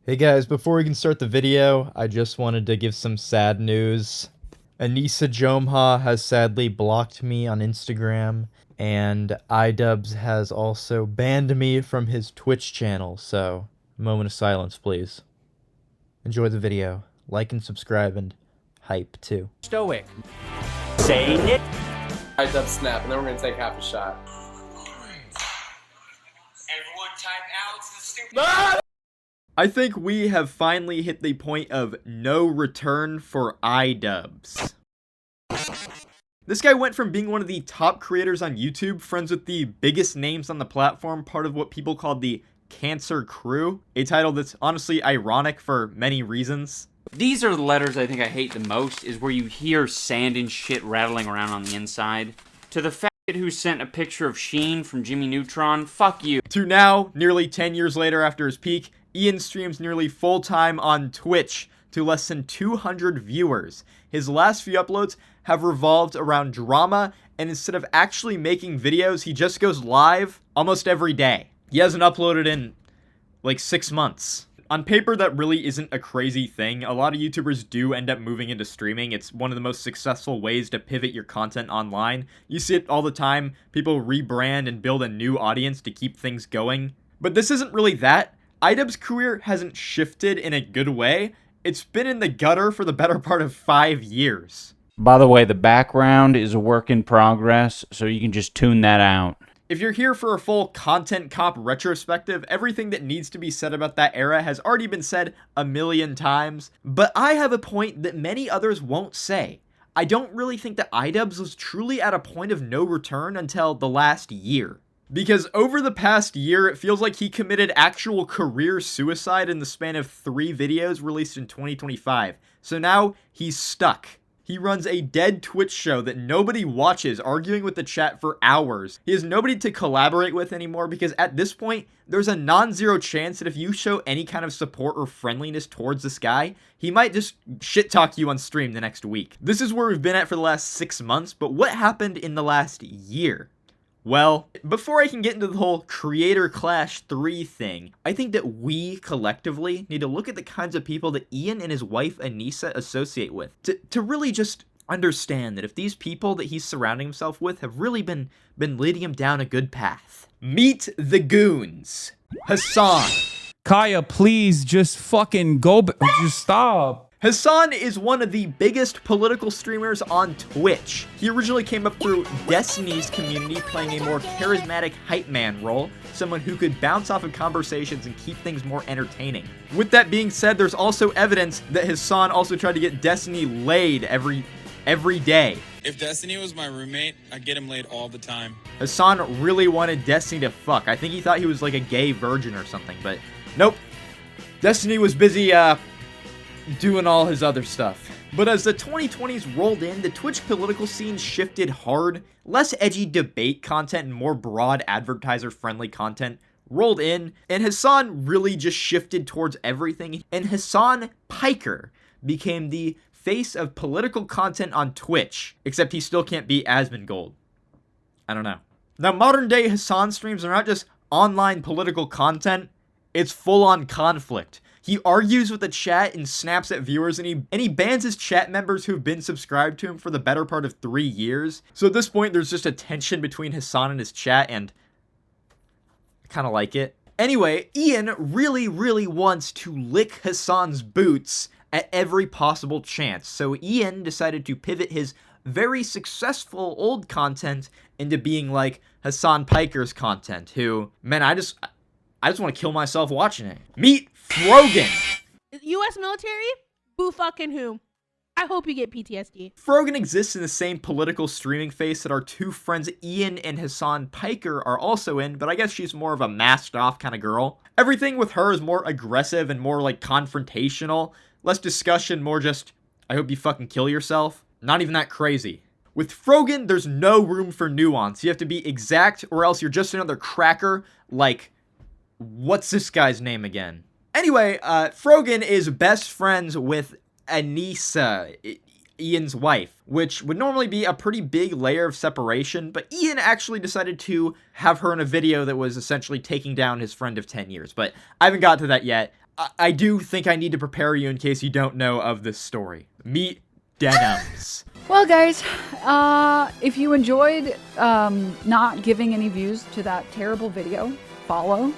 Hey guys, before we can start the video, I just wanted to give some sad news. Anissa Jomha has sadly blocked me on Instagram, and iDubbbz has also banned me from his Twitch channel, so moment of silence please. Enjoy the video, like and subscribe, and hype too. Stoic. Saying it. iDubbbz snap, and then we're gonna take half a shot. Everyone type Alex the stupid. I think we have finally hit the point of no return for iDubbbz. This guy went from being one of the top creators on YouTube, friends with the biggest names on the platform, part of what people called the Cancer Crew, a title that's honestly ironic for many reasons. These are the letters I think I hate the most, is where you hear sand and shit rattling around on the inside. To the faggot who sent a picture of Sheen from Jimmy Neutron, fuck you. To now, nearly 10 years later after his peak, Ian streams nearly full-time on Twitch to less than 200 viewers. His last few uploads have revolved around drama, and instead of actually making videos, he just goes live almost every day. He hasn't uploaded in like 6 months. On paper, that really isn't a crazy thing. A lot of YouTubers do end up moving into streaming. It's one of the most successful ways to pivot your content online. You see it all the time. People rebrand and build a new audience to keep things going. But this isn't really that. iDubbbz's career hasn't shifted in a good way. It's been in the gutter for the better part of 5 years. By the way, the background is a work in progress, so you can just tune that out. If you're here for a full content cop retrospective, everything that needs to be said about that era has already been said a million times, but I have a point that many others won't say. I don't really think that iDubbbz was truly at a point of no return until the last year. Because over the past year, it feels like he committed actual career suicide in the span of 3 videos released in 2025. So now, he's stuck. He runs a dead Twitch show that nobody watches, arguing with the chat for hours. He has nobody to collaborate with anymore because at this point, there's a non-zero chance that if you show any kind of support or friendliness towards this guy, he might just shit-talk you on stream the next week. This is where we've been at for the last 6 months, but what happened in the last year? Well, before I can get into the whole Creator Clash 3 thing, I think that we collectively need to look at the kinds of people that Ian and his wife Anissa associate with. To really just understand that if these people that he's surrounding himself with have really been leading him down a good path. Meet the goons. Hassan. Kaya, please just fucking go, just stop. Hassan is one of the biggest political streamers on Twitch. He originally came up through Destiny's community, playing a more charismatic hype man role, someone who could bounce off of conversations and keep things more entertaining. With that being said, there's also evidence that Hassan also tried to get Destiny laid every day. If Destiny was my roommate, I'd get him laid all the time. Hassan really wanted Destiny to fuck. I think he thought he was like a gay virgin or something, but nope. Destiny was busy, doing all his other stuff. But as the 2020s rolled in, the Twitch political scene shifted hard. Less edgy debate content and more broad advertiser-friendly content rolled in, and Hassan really just shifted towards everything, and Hassan Piker became the face of political content on Twitch, except he still can't beat Asmongold. I don't know. Now, modern-day Hassan streams are not just online political content, it's full-on conflict. He argues with the chat and snaps at viewers, and he bans his chat members who've been subscribed to him for the better part of 3 years. So at this point, there's just a tension between Hassan and his chat, and I kind of like it. Anyway, Ian really wants to lick Hassan's boots at every possible chance. So Ian decided to pivot his very successful old content into being like Hassan Piker's content, who, man, I just want to kill myself watching it. Meet Frogan. U.S. military? Boo fucking who? I hope you get PTSD. Frogan exists in the same political streaming face that our two friends Ian and Hassan Piker are also in, but I guess she's more of a masked off kind of girl. Everything with her is more aggressive and more like confrontational. Less discussion, more just, I hope you fucking kill yourself. Not even that crazy. With Frogan, there's no room for nuance. You have to be exact or else you're just another cracker like, what's this guy's name again? Anyway, Frogan is best friends with Anissa, Ian's wife, which would normally be a pretty big layer of separation, but Ian actually decided to have her in a video that was essentially taking down his friend of 10 years, but I haven't got to that yet. I do think I need to prepare you in case you don't know of this story. Meet Denims. Well, guys, if you enjoyed not giving any views to that terrible video, follow,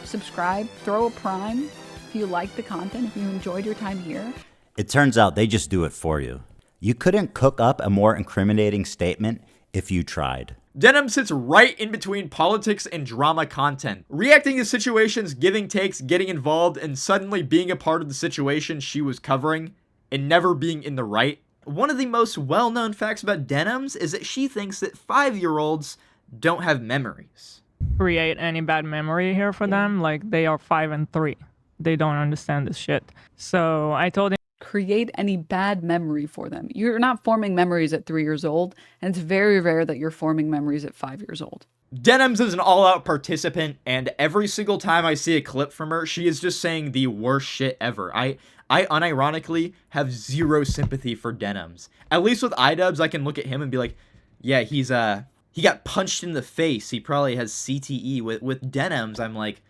subscribe, throw a prime if you like the content, if you enjoyed your time here. It turns out they just do it for you. You couldn't cook up a more incriminating statement if you tried. Denim sits right in between politics and drama content, reacting to situations, giving takes, getting involved, and suddenly being a part of the situation she was covering, and never being in the right. One of the most well-known facts about Denims is that she thinks that 5-year-olds don't have memories. Create any bad memory here for them, like they are 5 and 3. They don't understand this shit. So I told him, create any bad memory for them. You're not forming memories at 3 years old, and it's very rare that you're forming memories at 5 years old. Denims is an all-out participant, and every single time I see a clip from her, she is just saying the worst shit ever. I unironically have zero sympathy for Denims. At least with iDubbbz, I can look at him and be like, yeah, he got punched in the face. He probably has CTE. With Denims, I'm like,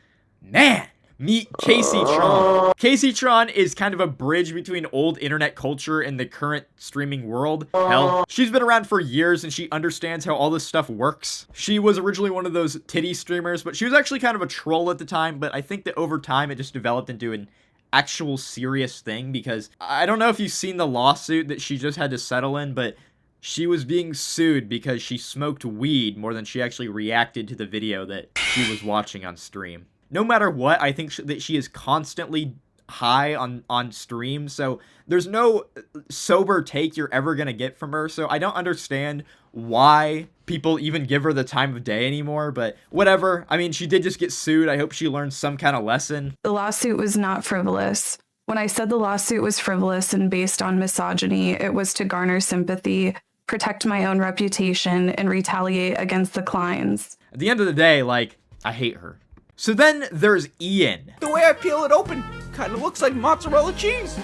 man. Meet Casey Tron. Casey Tron is kind of a bridge between old internet culture and the current streaming world. Hell, she's been around for years and she understands how all this stuff works. She was originally one of those titty streamers, but she was actually kind of a troll at the time, but I think that over time it just developed into an actual serious thing, because I don't know if you've seen the lawsuit that she just had to settle in, but she was being sued because she smoked weed more than she actually reacted to the video that she was watching on stream. No matter what, I think that she is constantly high on stream, so there's no sober take you're ever gonna get from her, so I don't understand why people even give her the time of day anymore, but whatever. I mean, she did just get sued. I hope she learned some kind of lesson. The lawsuit was not frivolous. When I said the lawsuit was frivolous and based on misogyny, it was to garner sympathy, protect my own reputation, and retaliate against the clients. At the end of the day, like, I hate her. So then there's Ian. The way I peel it open kind of looks like mozzarella cheese.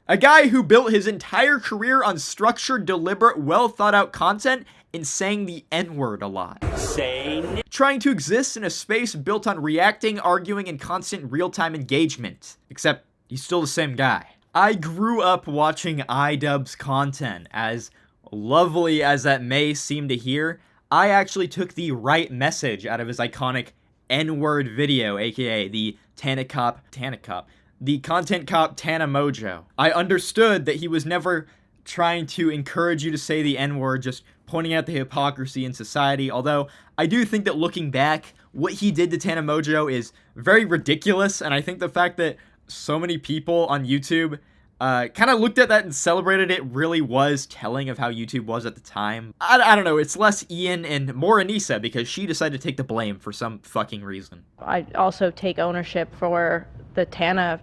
A guy who built his entire career on structured, deliberate, well thought out content and saying the N-word a lot. Trying to exist in a space built on reacting, arguing, and constant real-time engagement. Except he's still the same guy. I grew up watching iDubbbz content. As lovely as that may seem to hear, I actually took the right message out of his iconic N-word video, aka the the Content Cop Tana Mojo. I understood that he was never trying to encourage you to say the N-word, just pointing out the hypocrisy in society, although I do think that looking back, what he did to Tana Mojo is very ridiculous, and I think the fact that so many people on YouTube kind of looked at that and celebrated it really was telling of how YouTube was at the time. I don't know, it's less Ian and more Anissa because she decided to take the blame for some fucking reason. I also take ownership for the Tana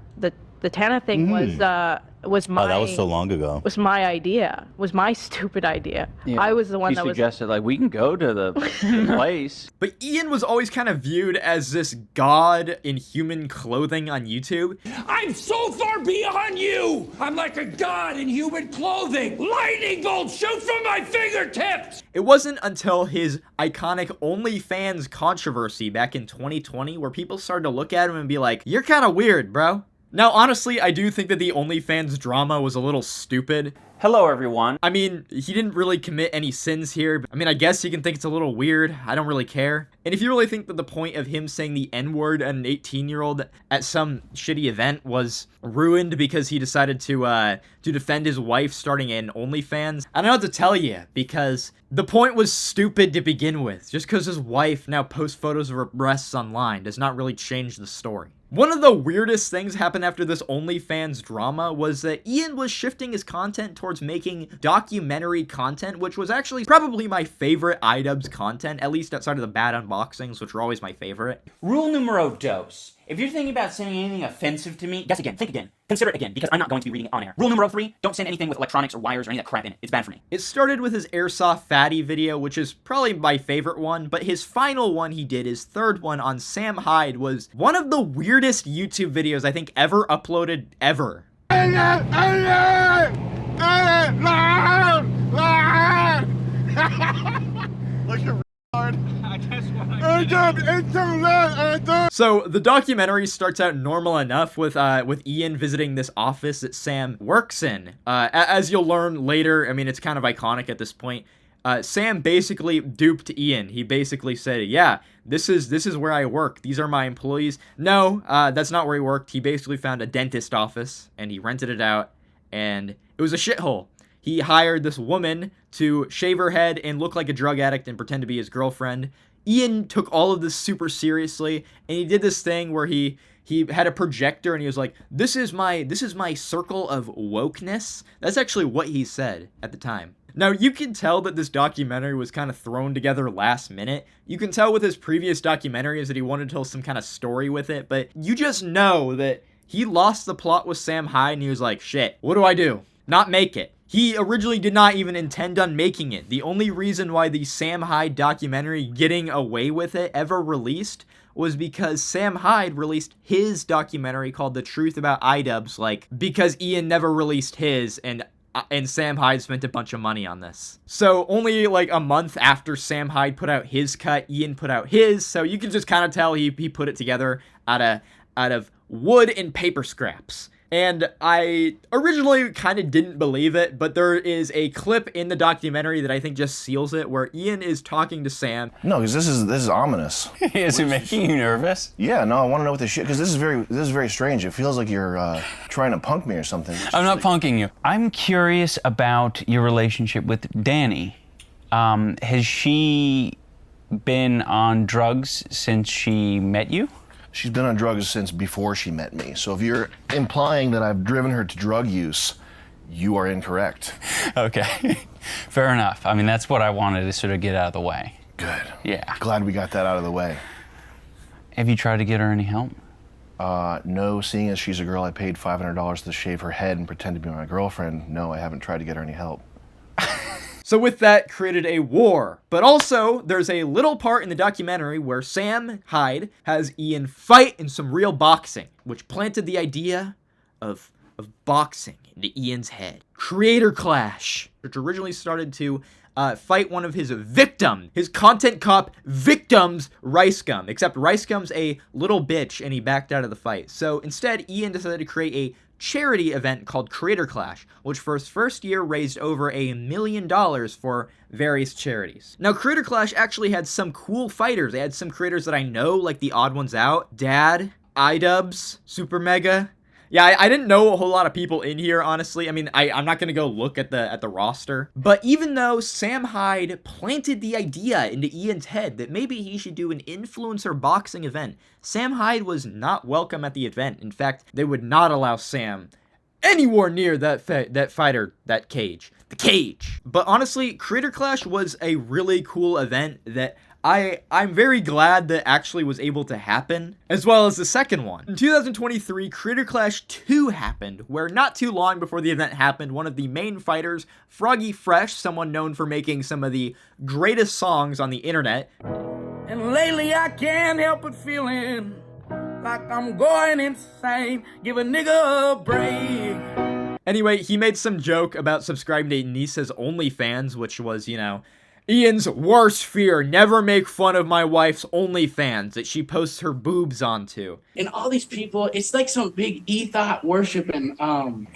thing was my... Oh, that was so long ago. Was my idea. Was my stupid idea. Yeah. I was the one that suggested, like, we can go to the place. But Ian was always kind of viewed as this god in human clothing on YouTube. I'm so far beyond you! I'm like a god in human clothing! Lightning bolts shoot from my fingertips! It wasn't until his iconic OnlyFans controversy back in 2020 where people started to look at him and be like, you're kind of weird, bro. Now, honestly, I do think that the OnlyFans drama was a little stupid. Hello, everyone. I mean, he didn't really commit any sins here. But I mean, I guess you can think it's a little weird. I don't really care. And if you really think that the point of him saying the N-word at an 18-year-old at some shitty event was ruined because he decided to defend his wife starting an OnlyFans, I don't know what to tell you, because the point was stupid to begin with. Just because his wife now posts photos of her breasts online does not really change the story. One of the weirdest things happened after this OnlyFans drama was that Ian was shifting his content towards making documentary content, which was actually probably my favorite iDubbbz content, at least outside of the bad unboxings, which were always my favorite. Rule numero dos. If you're thinking about sending anything offensive to me, guess again, think again, consider it again, because I'm not going to be reading it on air. Rule numero 3, don't send anything with electronics or wires or any of that crap in it. It's bad for me. It started with his Airsoft Fatty video, which is probably my favorite one, but his final one he did, his third one on Sam Hyde, was one of the weirdest YouTube videos I think ever uploaded, ever. Like a retard. I guess So the documentary starts out normal enough with Ian visiting this office that Sam works in. As you'll learn later, I mean, it's kind of iconic at this point. Sam basically duped Ian. He basically said, yeah, this is where I work. These are my employees. No, that's not where he worked. He basically found a dentist office, and he rented it out, and it was a shithole. He hired this woman to shave her head and look like a drug addict and pretend to be his girlfriend. Ian took all of this super seriously, and he did this thing where he had a projector, and he was like, this is my circle of wokeness. That's actually what he said at the time. Now, you can tell that this documentary was kind of thrown together last minute. You can tell with his previous documentaries that he wanted to tell some kind of story with it, but you just know that he lost the plot with Sam Hyde, and he was like, shit, what do I do? Not make it. He originally did not even intend on making it. The only reason why the Sam Hyde documentary Getting Away With It ever released was because Sam Hyde released his documentary called The Truth About iDubbbz, like, because Ian never released his, and Sam Hyde spent a bunch of money on this. So only like a month after Sam Hyde put out his cut, Ian put out his, so you can just kind of tell he put it together out of wood and paper scraps. And I originally kind of didn't believe it, but there is a clip in the documentary that I think just seals it, where Ian is talking to Sam. No, because this is ominous. Is it making you nervous? Yeah, no, I want to know what this shit, because this is very strange. It feels like you're trying to punk me or something. I'm not punking you. I'm curious about your relationship with Danny. Has she been on drugs since she met you? She's been on drugs since before she met me. So if you're implying that I've driven her to drug use, you are incorrect. Okay, fair enough. I mean, that's what I wanted to sort of get out of the way. Good. Yeah. Glad we got that out of the way. Have you tried to get her any help? No, seeing as she's a girl I paid $500 to shave her head and pretend to be my girlfriend, no, I haven't tried to get her any help. So with that, created a war. But also, there's a little part in the documentary where Sam Hyde has Ian fight in some real boxing, which planted the idea of boxing into Ian's head. Creator Clash, which originally started to fight one of his victims, his content cop victim's Rice Gum, except Rice Gum's a little bitch and he backed out of the fight. So instead, Ian decided to create a charity event called Creator Clash, which for its first year raised over $1 million for various charities. Now, Creator Clash actually had some cool fighters. They had some creators that I know, like the Odd Ones Out, Dad, iDubbbz, Super Mega. Yeah, I didn't know a whole lot of people in here, honestly. I mean, I'm not gonna go look at the roster. But even though Sam Hyde planted the idea into Ian's head that maybe he should do an influencer boxing event, Sam Hyde was not welcome at the event. In fact, they would not allow Sam anywhere near that fighter, that cage. The cage. But honestly, Creator Clash was a really cool event that I'm very glad that actually was able to happen, as well as the second one. In 2023, Creator Clash 2 happened, where not too long before the event happened, one of the main fighters, Froggy Fresh, someone known for making some of the greatest songs on the internet. And lately I can't help but feeling like I'm going insane. Give a nigga a break. Anyway, he made some joke about subscribing to Nisa's OnlyFans, which was, you know, Ian's worst fear, never make fun of my wife's OnlyFans that she posts her boobs onto. And all these people, it's like some big ethos worshiping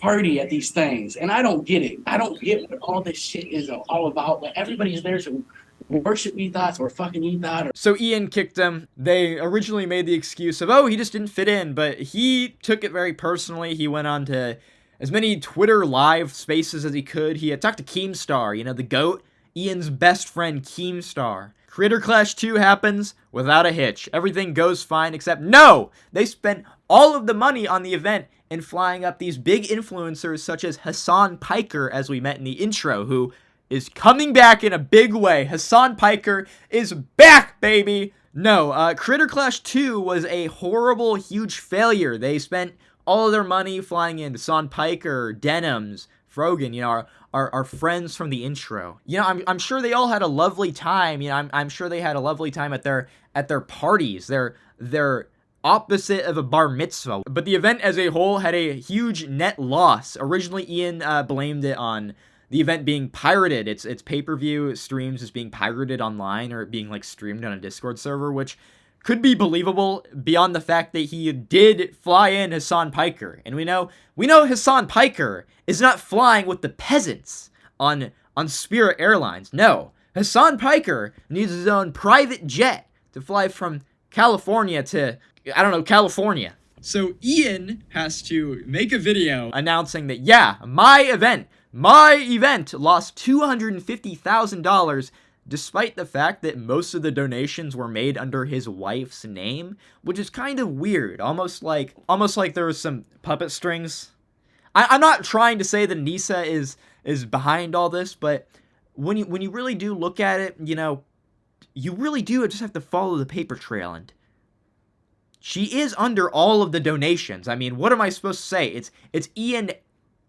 party at these things. And I don't get it. I don't get what all this shit is all about. Like, everybody's there to worship ethos or fucking ethos. So Ian kicked him. They originally made the excuse of, oh, he just didn't fit in, but he took it very personally. He went on to as many Twitter live spaces as he could. He had talked to Keemstar, you know, the GOAT. Ian's best friend, Keemstar. Creator Clash 2 happens without a hitch. Everything goes fine, except no! They spent all of the money on the event in flying up these big influencers such as Hassan Piker, as we met in the intro, who is coming back in a big way. Hassan Piker is back, baby! No, Creator Clash 2 was a horrible, huge failure. They spent all of their money flying in Hassan Piker, Denims, Frogan, you know, our friends from the intro. You know, I'm sure they all had a lovely time. You know, I'm sure they had a lovely time at their parties. They're opposite of a bar mitzvah. But the event as a whole had a huge net loss. Originally, Ian blamed it on the event being pirated. It's pay-per-view streams is being pirated online, or it being like streamed on a Discord server, which could be believable beyond the fact that he did fly in Hassan Piker. And we know Hassan Piker is not flying with the peasants on Spirit Airlines. No, Hassan Piker needs his own private jet to fly from California to, I don't know, California. So Ian has to make a video announcing that, yeah, my event lost $250,000 despite the fact that most of the donations were made under his wife's name, which is kind of weird. Almost like there was some puppet strings. I'm not trying to say that Nisa is behind all this, but when you really do look at it, you know, you really do just have to follow the paper trail, and she is under all of the donations. I mean, what am I supposed to say? It's Ian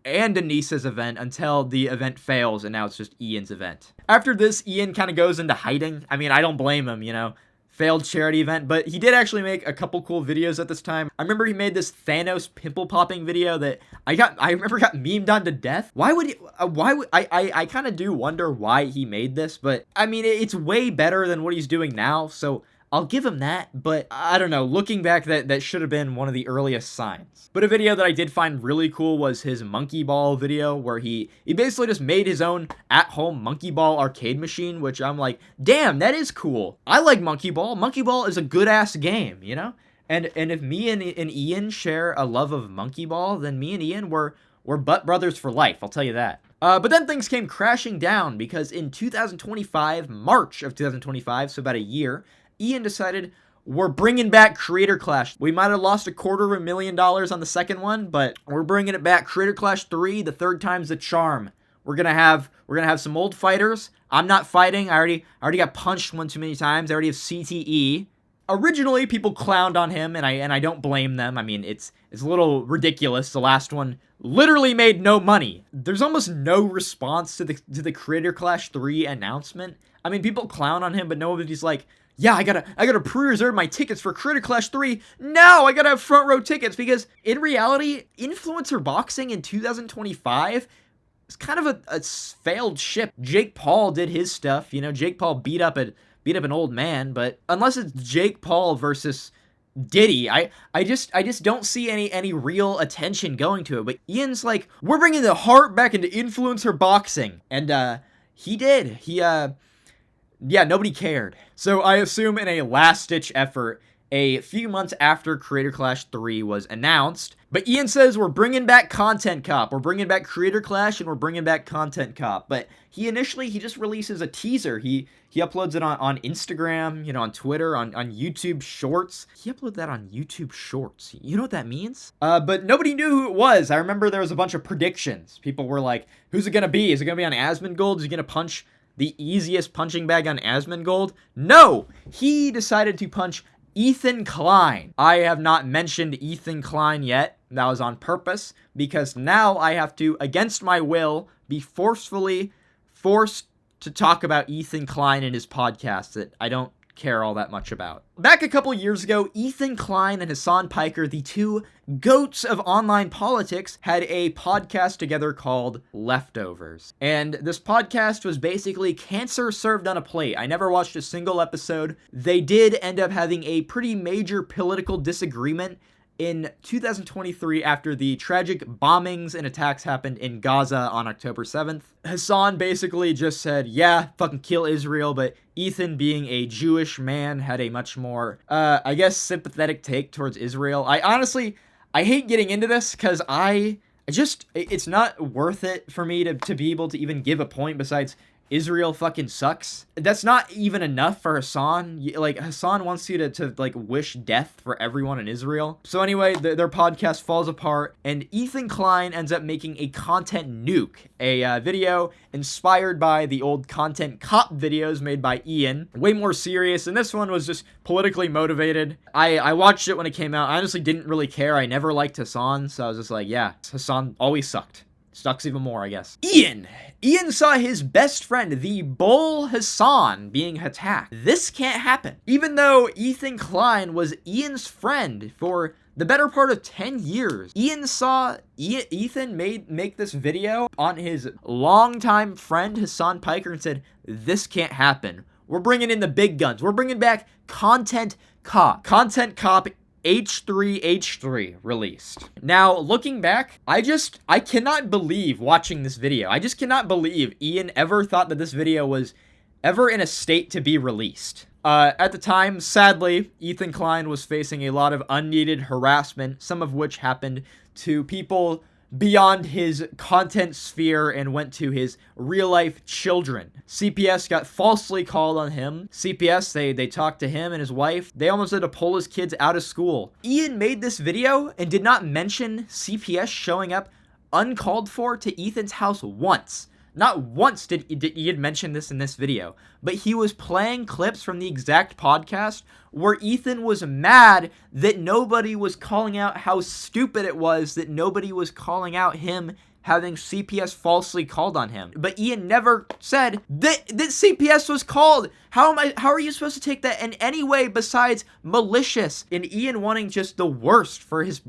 and Anissa's event until the event fails, and now it's just Ian's event. After this, Ian kind of goes into hiding. I mean, I don't blame him, you know. Failed charity event, but he did actually make a couple cool videos at this time. I remember he made this Thanos pimple popping video that I remember got memed on to death. I kind of do wonder why he made this, but I mean, it's way better than what he's doing now, so I'll give him that, but I don't know, looking back, that should have been one of the earliest signs. But a video that I did find really cool was his monkey ball video, where he basically just made his own at-home monkey ball arcade machine, which I'm like, damn, that is cool. I like monkey ball. Monkey ball is a good-ass game, you know? And if me and Ian share a love of monkey ball, then me and Ian, we're butt brothers for life, I'll tell you that. But then things came crashing down, because in 2025, March of 2025, so about a year, Ian decided, we're bringing back Creator Clash. We might have lost $250,000 on the second one, but we're bringing it back. Creator Clash 3, the third time's the charm. We're gonna have some old fighters. I'm not fighting. I already got punched one too many times. I already have CTE. Originally, people clowned on him, and I don't blame them. I mean, it's a little ridiculous. The last one literally made no money. There's almost no response to the Creator Clash 3 announcement. I mean, people clown on him, but nobody's like, yeah, I gotta pre-reserve my tickets for Creator Clash 3. No, I gotta have front row tickets, because in reality, influencer boxing in 2025 is kind of a failed ship. Jake Paul did his stuff, you know. Jake Paul beat up an old man, but unless it's Jake Paul versus Diddy, I just don't see any real attention going to it. But Ian's like, we're bringing the heart back into influencer boxing, and he did. Yeah, nobody cared. So I assume in a last-ditch effort, a few months after Creator Clash 3 was announced, but Ian says, we're bringing back Content Cop, we're bringing back Creator Clash, and we're bringing back Content Cop. But he just releases a teaser. He uploads it on Instagram, you know, on Twitter, on YouTube Shorts. He uploaded that on YouTube Shorts. You know what that means? But nobody knew who it was. I remember there was a bunch of predictions. People were like, who's it gonna be? Is it gonna be on Asmongold? Is he gonna punch the easiest punching bag on Asmongold? No! He decided to punch Ethan Klein. I have not mentioned Ethan Klein yet. That was on purpose, because now I have to, against my will, be forced to talk about Ethan Klein in his podcast that I don't care all that much about. Back a couple years ago, Ethan Klein and Hassan Piker, the two goats of online politics, had a podcast together called Leftovers. And this podcast was basically cancer served on a plate. I never watched a single episode. They did end up having a pretty major political disagreement in 2023 after the tragic bombings and attacks happened in Gaza on October 7th. Hassan basically just said, yeah, fucking kill Israel, but Ethan, being a Jewish man, had a much more, I guess, sympathetic take towards Israel. I hate getting into this, because it's not worth it for me to be able to even give a point besides Israel fucking sucks. That's not even enough for Hassan. Like, Hassan wants you to like, wish death for everyone in Israel. So anyway, their podcast falls apart, and Ethan Klein ends up making a content nuke, a video inspired by the old Content Cop videos made by Ian. Way more serious, and this one was just politically motivated. I watched it when it came out. I honestly didn't really care. I never liked Hassan, so I was just like, yeah, Hassan always sucked. Sucks even more, I guess. Ian saw his best friend, the Bull Hassan, being attacked. This can't happen. Even though Ethan Klein was Ian's friend for the better part of 10 years, Ian saw Ethan make this video on his longtime friend, Hassan Piker, and said, this can't happen. We're bringing in the big guns. We're bringing back Content Cop. Content Cop H3H3 released. Now, looking back, I cannot believe watching this video. I just cannot believe Ian ever thought that this video was ever in a state to be released. At the time, sadly, Ethan Klein was facing a lot of unneeded harassment, some of which happened to people beyond his content sphere and went to his real-life children. CPS got falsely called on him. CPS, they talked to him and his wife. They almost had to pull his kids out of school. Ian made this video and did not mention CPS showing up uncalled for to Ethan's house once. Not once did Ian mention this in this video, but he was playing clips from the exact podcast where Ethan was mad that nobody was calling out how stupid it was that nobody was calling out him having CPS falsely called on him. But Ian never said that CPS was called. How are you supposed to take that in any way besides malicious? And Ian wanting just the worst for his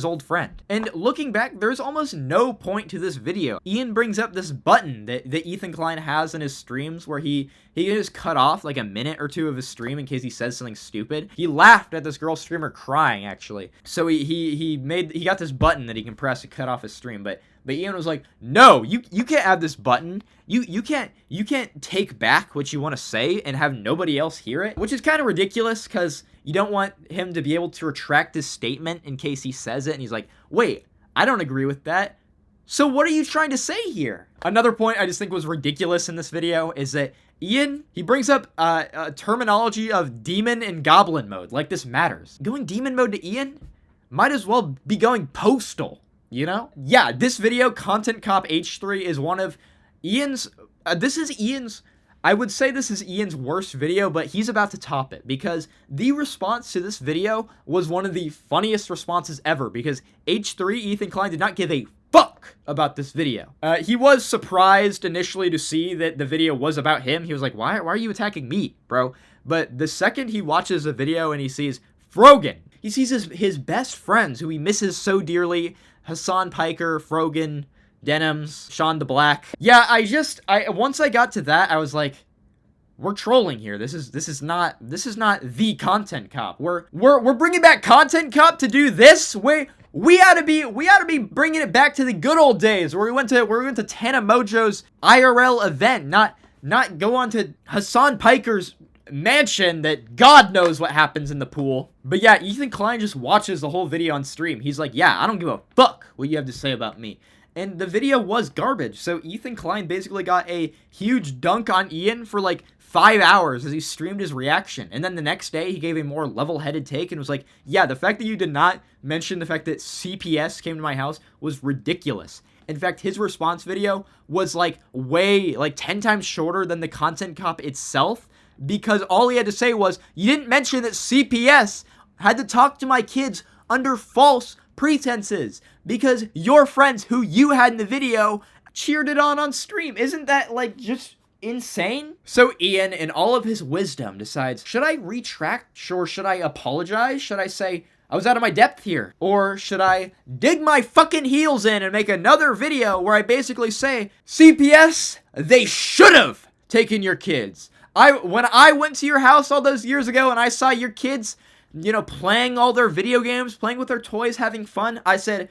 old friend. And looking back, there's almost no point to this video. Ian brings up this button that Ethan Klein has in his streams where he can just cut off like a minute or two of his stream in case he says something stupid. He laughed at this girl streamer crying, actually. So he got this button that he can press to cut off his stream, but Ian was like, no, you can't have this button. You can't take back what you want to say and have nobody else hear it, which is kind of ridiculous because you don't want him to be able to retract his statement in case he says it and he's like, wait, I don't agree with that. So what are you trying to say here? Another point I just think was ridiculous in this video is that Ian, he brings up a terminology of demon and goblin mode, like this matters. Going demon mode to Ian might as well be going postal. You know? Yeah, this video, Content Cop H3, is one of Ian's, I would say this is Ian's worst video, but he's about to top it, because the response to this video was one of the funniest responses ever, because H3, Ethan Klein, did not give a fuck about this video. He was surprised initially to see that the video was about him. He was like, why are you attacking me, bro? But the second he watches the video and he sees Frogan, he sees his best friends who he misses so dearly, Hassan Piker, Frogan, Denims, Sean the Black. Yeah, once I got to that, I was like, we're trolling here. This is not the Content Cop. We're bringing back Content Cop to do this. We ought to be bringing it back to the good old days where we went to Tana Mojo's IRL event, not go on to Hassan Piker's mansion that God knows what happens in the pool. But yeah, Ethan Klein just watches the whole video on stream. He's like, yeah, I don't give a fuck what you have to say about me. And the video was garbage. So Ethan Klein basically got a huge dunk on Ian for like 5 hours as he streamed his reaction. And then the next day, he gave a more level-headed take and was like, yeah, the fact that you did not mention the fact that CPS came to my house was ridiculous. In fact, his response video was like 10 times shorter than the Content Cop itself, because all he had to say was, you didn't mention that CPS had to talk to my kids under false pretenses because your friends who you had in the video cheered it on stream. Isn't that like just insane? So Ian, in all of his wisdom, decides, should I retract or should I apologize? Should I say, I was out of my depth here? Or should I dig my fucking heels in and make another video where I basically say, CPS, they should have taken your kids. When I went to your house all those years ago and I saw your kids, you know, playing all their video games, playing with their toys, having fun, I said,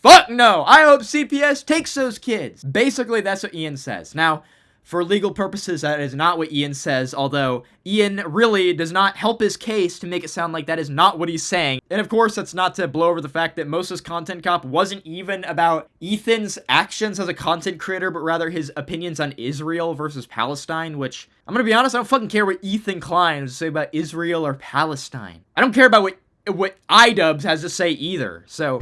fuck no, I hope CPS takes those kids. Basically, that's what Ian says. Now, for legal purposes, that is not what Ian says, although Ian really does not help his case to make it sound like that is not what he's saying. And of course, that's not to blow over the fact that most of his Content Cop wasn't even about Ethan's actions as a content creator, but rather his opinions on Israel versus Palestine, which, I'm gonna be honest, I don't fucking care what Ethan Klein has to say about Israel or Palestine. I don't care about what iDubbbz has to say either, so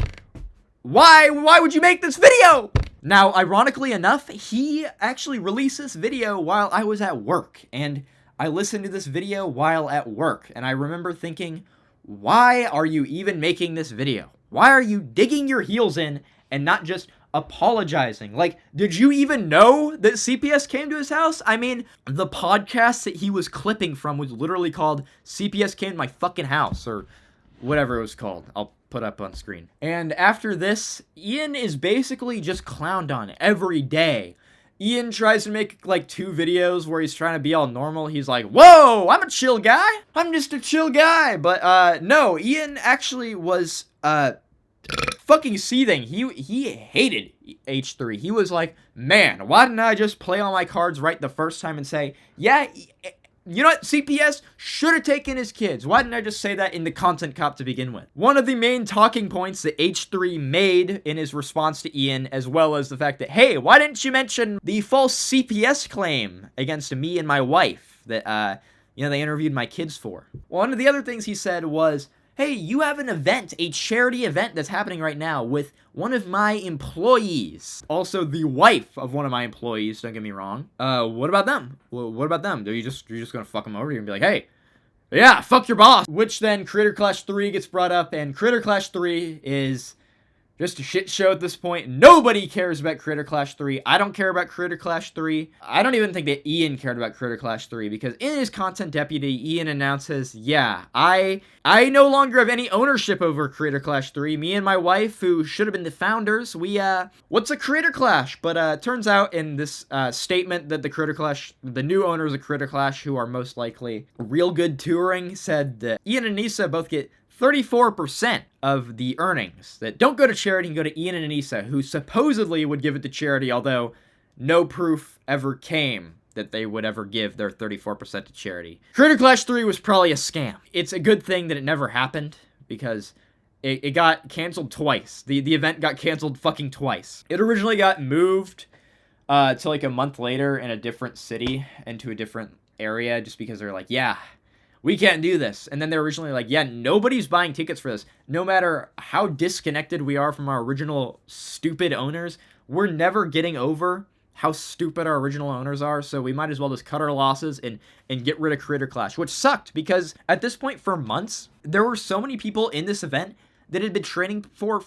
why would you make this video? Now, ironically enough, he actually released this video while I was at work, and I listened to this video while at work, and I remember thinking, why are you even making this video? Why are you digging your heels in and not just apologizing. Like, did you even know that CPS came to his house? I mean, the podcast that he was clipping from was literally called CPS Came to My Fucking House, or whatever it was called. I'll put up on screen. And after this, Ian is basically just clowned on every day. Ian tries to make like 2 videos where he's trying to be all normal. He's like, whoa, I'm a chill guy. I'm just a chill guy. But no, Ian actually was fucking seething. He hated H3. He was like, man, why didn't I just play all my cards right the first time and say, yeah, you know what, CPS should have taken his kids. Why didn't I just say that in the content cop to begin with? One of the main talking points that H3 made in his response to Ian, as well as the fact that, hey, why didn't you mention the false CPS claim against me and my wife that, you know, they interviewed my kids for? One of the other things he said was, hey, you have an event, a charity event that's happening right now with one of my employees. Also, the wife of one of my employees, don't get me wrong. What about them? What about them? You're just gonna fuck them over here and be like, hey, yeah, fuck your boss. Which then Creator Clash 3 gets brought up, and Creator Clash 3 is just a shit show at this point. Nobody cares about Creator Clash 3. I don't care about Creator Clash 3. I don't even think that Ian cared about Creator Clash 3, because in his content deputy, Ian announces, yeah, I no longer have any ownership over Creator Clash 3. Me and my wife, who should have been the founders, we, what's a Creator Clash? But, turns out in this, statement that the new owners of Creator Clash, who are most likely Real Good Touring, said that Ian and Anissa both get 34% of the earnings that don't go to charity and go to Ian and Anissa, who supposedly would give it to charity, although no proof ever came that they would ever give their 34% to charity. Creator Clash 3 was probably a scam. It's a good thing that it never happened, because it got canceled twice. The event got canceled fucking twice. It originally got moved to like a month later in a different city, into a different area, just because they're like, yeah, we can't do this. And then they're originally like, yeah, nobody's buying tickets for this. No matter how disconnected we are from our original stupid owners, we're never getting over how stupid our original owners are, so we might as well just cut our losses and get rid of Creator Clash, which sucked, because at this point, for months, there were so many people in this event that had been training for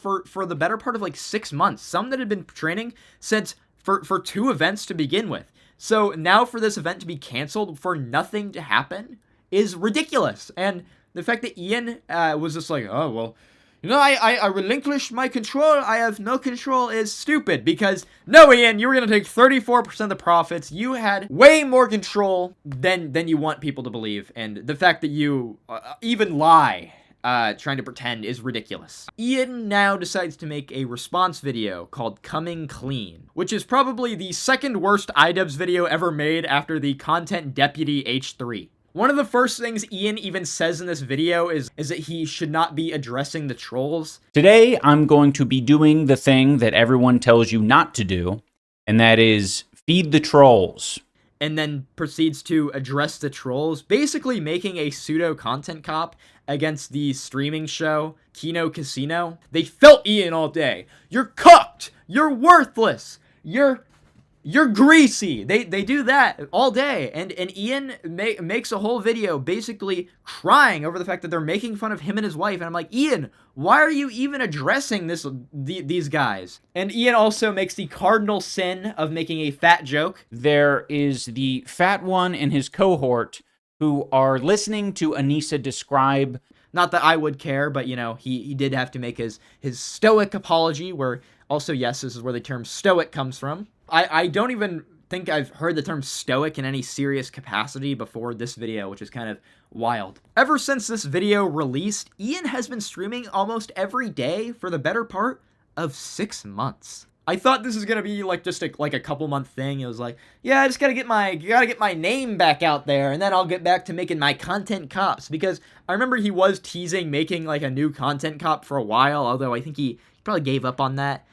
the better part of like 6 months. Some that had been training since for 2 events to begin with. So now for this event to be canceled for nothing to happen is ridiculous. And the fact that Ian was just like, oh, well, you know, I relinquished my control, I have no control, is stupid. Because, no, Ian, you were going to take 34% of the profits. You had way more control than you want people to believe. And the fact that you even lie, trying to pretend, is ridiculous. Ian now decides to make a response video called Coming Clean, which is probably the second worst iDubbbz video ever made after the Content Deputy H3. One of the first things Ian even says in this video is that he should not be addressing the trolls. Today, I'm going to be doing the thing that everyone tells you not to do, and that is feed the trolls. And then proceeds to address the trolls, basically making a pseudo content cop against the streaming show Kino Casino. They felt Ian all day. You're cooked. You're worthless. You're greasy. They do that all day. And Ian makes a whole video basically crying over the fact that they're making fun of him and his wife. And I'm like, Ian, why are you even addressing these guys? And Ian also makes the cardinal sin of making a fat joke. There is the fat one in his cohort who are listening to Anissa describe. Not that I would care, but, you know, he did have to make his stoic apology, where also, yes, this is where the term stoic comes from. I don't even think I've heard the term stoic in any serious capacity before this video, which is kind of wild. Ever since this video released, Ian has been streaming almost every day for the better part of 6 months. I thought this was gonna be like just a couple month thing. It was like, yeah, I just gotta get my name back out there, and then I'll get back to making my content cops. Because I remember he was teasing making like a new content cop for a while, although I think he probably gave up on that.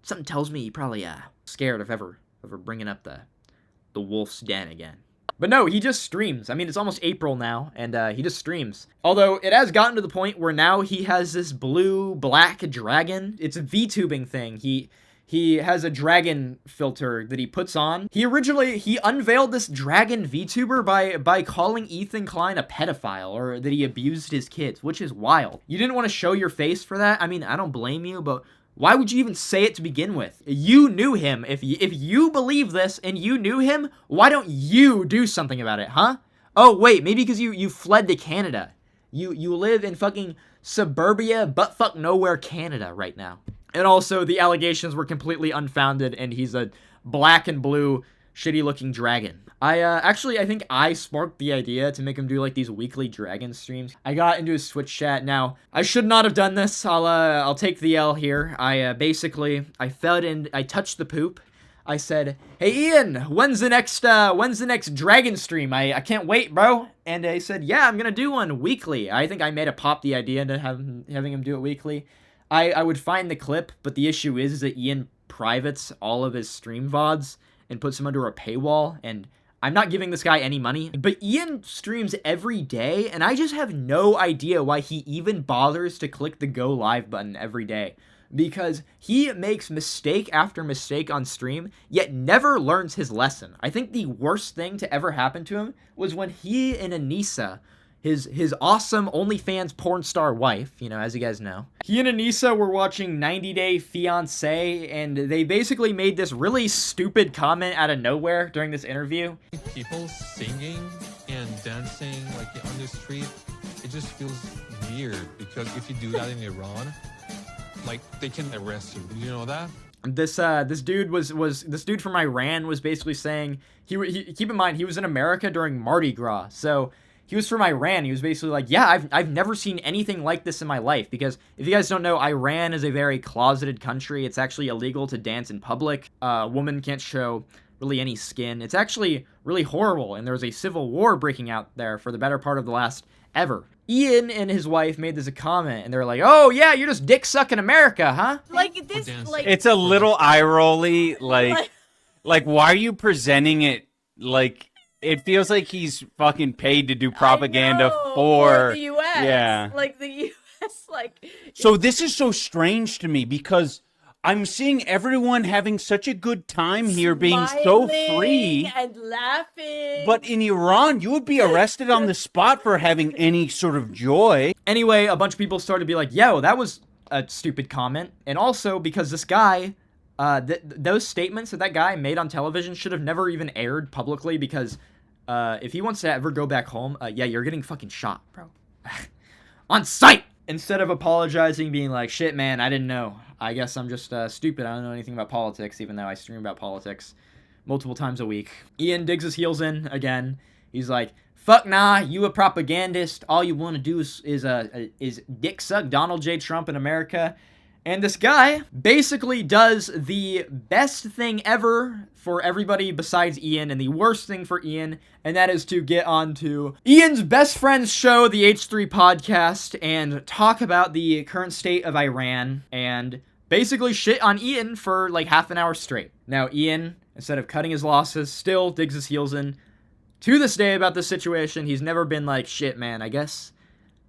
Something tells me he probably scared of ever bringing up the wolf's den again. But no, he just streams. I mean, it's almost April now, and he just streams. Although, it has gotten to the point where now he has this blue-black dragon. It's a VTubing thing. He has a dragon filter that he puts on. He unveiled this dragon VTuber by calling Ethan Klein a pedophile, or that he abused his kids, which is wild. You didn't want to show your face for that? I mean, I don't blame you, but Why would you even say it to begin with? You knew him. If you believe this and you knew him, why don't you do something about it, huh? Oh, wait, maybe because you fled to Canada. You live in fucking suburbia, buttfuck nowhere Canada right now. And also, the allegations were completely unfounded, and he's a black and blue, shitty-looking dragon. I think I sparked the idea to make him do, like, these weekly dragon streams. I got into his Twitch chat. Now, I should not have done this. I'll take the L here. I fell in, I touched the poop. I said, hey, Ian, when's the next dragon stream? I can't wait, bro. And he said, yeah, I'm gonna do one weekly. I think I made a pop the idea into having him do it weekly. I would find the clip, but the issue is that Ian privates all of his stream VODs and puts them under a paywall, and I'm not giving this guy any money. But Ian streams every day, and I just have no idea why he even bothers to click the go live button every day. Because he makes mistake after mistake on stream, yet never learns his lesson. I think the worst thing to ever happen to him was when he and Anissa, his awesome OnlyFans porn star wife, you know, as you guys know. He and Anissa were watching 90 Day Fiancé, and they basically made this really stupid comment out of nowhere during this interview. People singing and dancing like on the street, it just feels weird because if you do that in Iran, like they can arrest you. Did you know that? This dude from Iran was basically saying he keep in mind he was in America during Mardi Gras, so he was from Iran. He was basically like, yeah, I've never seen anything like this in my life, because if you guys don't know, Iran is a very closeted country. It's actually illegal to dance in public. A woman can't show really any skin. It's actually really horrible, and there was a civil war breaking out there for the better part of the last ever. Ian and his wife made this a comment, and they were like, oh yeah, you're just dick sucking America, huh? Like this, like It's a little eye-rolly, like why are you presenting it like it feels like he's fucking paid to do propaganda for the U.S. Yeah. Like the U.S. Like. So this is so strange to me because I'm seeing everyone having such a good time here, being so free and laughing. But in Iran, you would be arrested on the spot for having any sort of joy. Anyway, a bunch of people started to be like, yo, that was a stupid comment. And also because this guy, those statements that guy made on television should have never even aired publicly, because if he wants to ever go back home, yeah, you're getting fucking shot, bro. On sight! Instead of apologizing, being like, shit, man, I didn't know. I guess I'm just stupid. I don't know anything about politics, even though I stream about politics multiple times a week. Ian digs his heels in again. He's like, fuck nah, you a propagandist. All you want to do is dick suck Donald J. Trump in America. And this guy basically does the best thing ever for everybody besides Ian, and the worst thing for Ian, and that is to get on to Ian's best friend's show, the H3 podcast, and talk about the current state of Iran, and basically shit on Ian for like half an hour straight. Now, Ian, instead of cutting his losses, still digs his heels in to this day about this situation. He's never been like, shit, man, I guess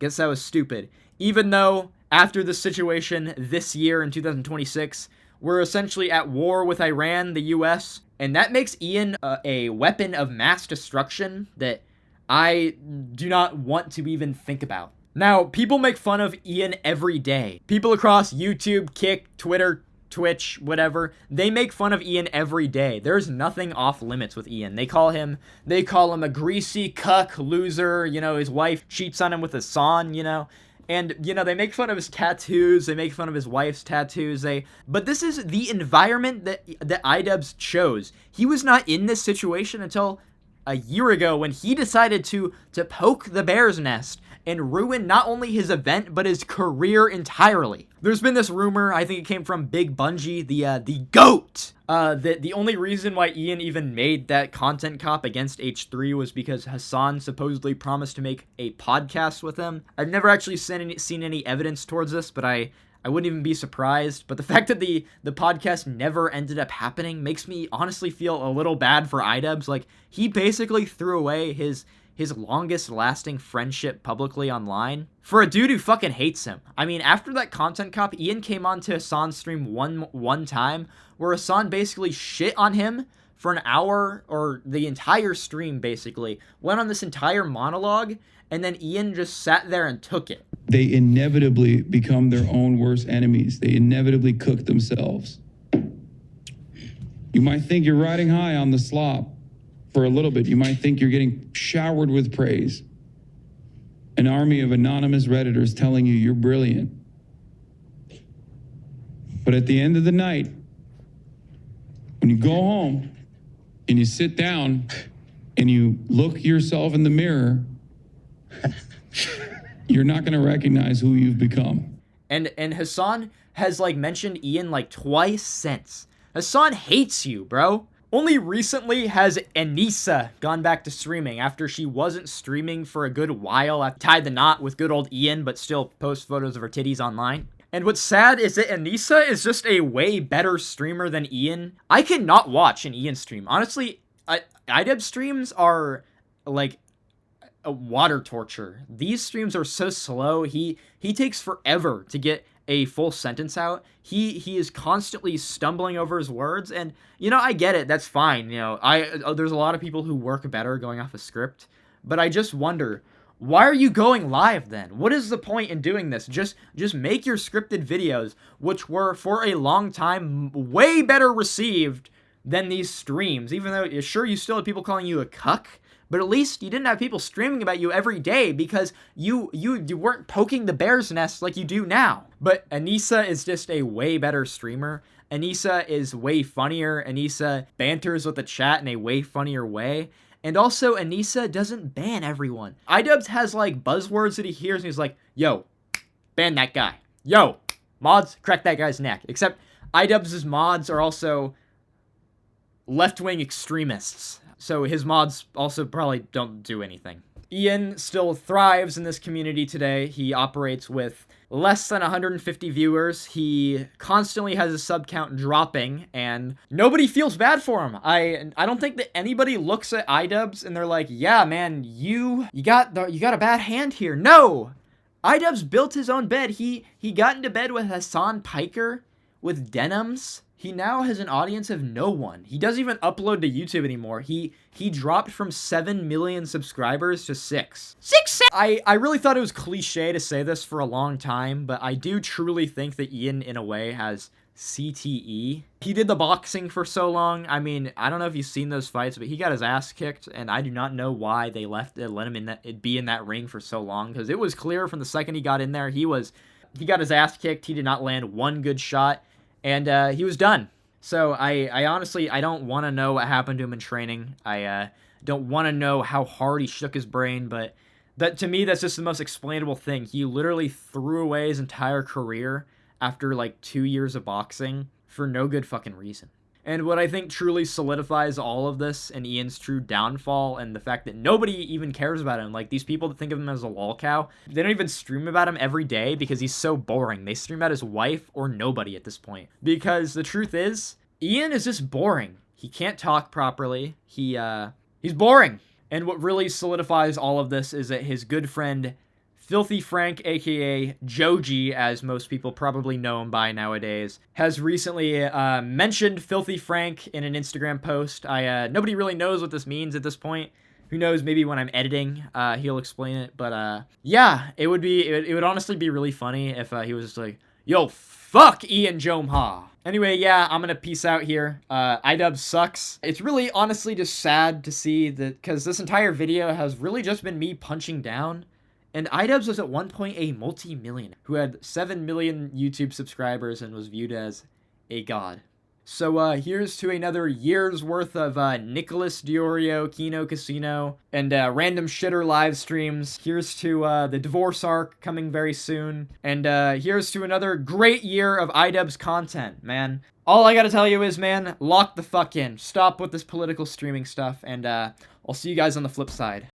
that was stupid. Even though after this situation this year in 2026, we're essentially at war with Iran, the US, and that makes Ian a weapon of mass destruction that I do not want to even think about. Now, people make fun of Ian every day. People across YouTube, Kick, Twitter, Twitch, whatever, they make fun of Ian every day. There's nothing off limits with Ian. They call him a greasy cuck loser, you know, his wife cheats on him with a son, you know. And, you know, they make fun of his tattoos, they make fun of his wife's tattoos, but this is the environment that iDubbbz chose. He was not in this situation until a year ago when he decided to poke the bear's nest and ruin not only his event, but his career entirely. There's been this rumor, I think it came from Big Bungie, the GOAT, that the only reason why Ian even made that content cop against H3 was because Hassan supposedly promised to make a podcast with him. I've never actually seen any evidence towards this, but I wouldn't even be surprised. But the fact that the podcast never ended up happening makes me honestly feel a little bad for iDubbbz. Like, he basically threw away his longest lasting friendship publicly online for a dude who fucking hates him. I mean, after that content cop, Ian came on to Hassan's stream one time where Hassan basically shit on him for an hour, or the entire stream basically, went on this entire monologue, and then Ian just sat there and took it. they inevitably become their own worst enemies. They inevitably cook themselves. You might think you're riding high on the slop for a little bit. You might think you're getting showered with praise. An army of anonymous Redditors telling you you're brilliant. But at the end of the night, when you go home and you sit down and you look yourself in the mirror, you're not going to recognize who you've become. And Hassan has like mentioned Ian like twice since. Hassan hates you, bro. Only recently has Anissa gone back to streaming after she wasn't streaming for a good while. I tied the knot with good old Ian, but still posts photos of her titties online. And what's sad is that Anissa is just a way better streamer than Ian. I cannot watch an Ian stream. Honestly, iDubbbz streams are like a water torture. These streams are so slow. He takes forever to get a full sentence out. He is constantly stumbling over his words, and you know, I get it. That's fine. You know, there's a lot of people who work better going off a script, but I just wonder, why are you going live then? What is the point in doing this? Just make your scripted videos, which were for a long time way better received than these streams. Even though, sure, you still have people calling you a cuck, but at least you didn't have people streaming about you every day because you weren't poking the bear's nest like you do now. But Anissa is just a way better streamer. Anissa is way funnier. Anissa banters with the chat in a way funnier way. And also, Anissa doesn't ban everyone. iDubbbz has, like, buzzwords that he hears, and he's like, yo, ban that guy. Yo, mods, crack that guy's neck. Except iDubbbz's mods are also left-wing extremists. So his mods also probably don't do anything. Ian still thrives in this community today. He operates with less than 150 viewers. He constantly has his sub count dropping, and nobody feels bad for him. I don't think that anybody looks at iDubbbz and they're like, yeah, man, you got a bad hand here. No! iDubbbz built his own bed. He got into bed with Hassan Piker, with Denims. He now has an audience of no one. He doesn't even upload to YouTube anymore. He dropped from 7 million subscribers to 6. I really thought it was cliche to say this for a long time, but I do truly think that Ian, in a way, has CTE. He did the boxing for so long. I mean, I don't know if you've seen those fights, but he got his ass kicked, and I do not know why they let him be in that ring for so long, because it was clear from the second he got in there, he got his ass kicked. He did not land one good shot. And he was done. So I honestly, I don't want to know what happened to him in training. I don't want to know how hard he shook his brain, but to me, that's just the most explainable thing. He literally threw away his entire career after like 2 years of boxing for no good fucking reason. And what I think truly solidifies all of this and Ian's true downfall and the fact that nobody even cares about him. Like, these people that think of him as a lol cow, they don't even stream about him every day because he's so boring. They stream about his wife or nobody at this point. Because the truth is, Ian is just boring. He can't talk properly. He's boring. And what really solidifies all of this is that his good friend Filthy Frank, aka Joji, as most people probably know him by nowadays, has recently mentioned Filthy Frank in an Instagram post. Nobody really knows what this means at this point. Who knows, maybe when I'm editing, he'll explain it. But yeah, it would honestly be really funny if he was just like, yo, fuck Ian Jomha. Anyway, yeah, I'm gonna peace out here. iDubbbz sucks. It's really honestly just sad to see that, because this entire video has really just been me punching down. And iDubbbz was at one point a multi-millionaire who had 7 million YouTube subscribers and was viewed as a god. So here's to another year's worth of Nicholas Diorio, Kino Casino, and random shitter live streams. Here's to the divorce arc coming very soon. And here's to another great year of iDubbbz content, man. All I gotta tell you is, man, lock the fuck in. Stop with this political streaming stuff, and I'll see you guys on the flip side.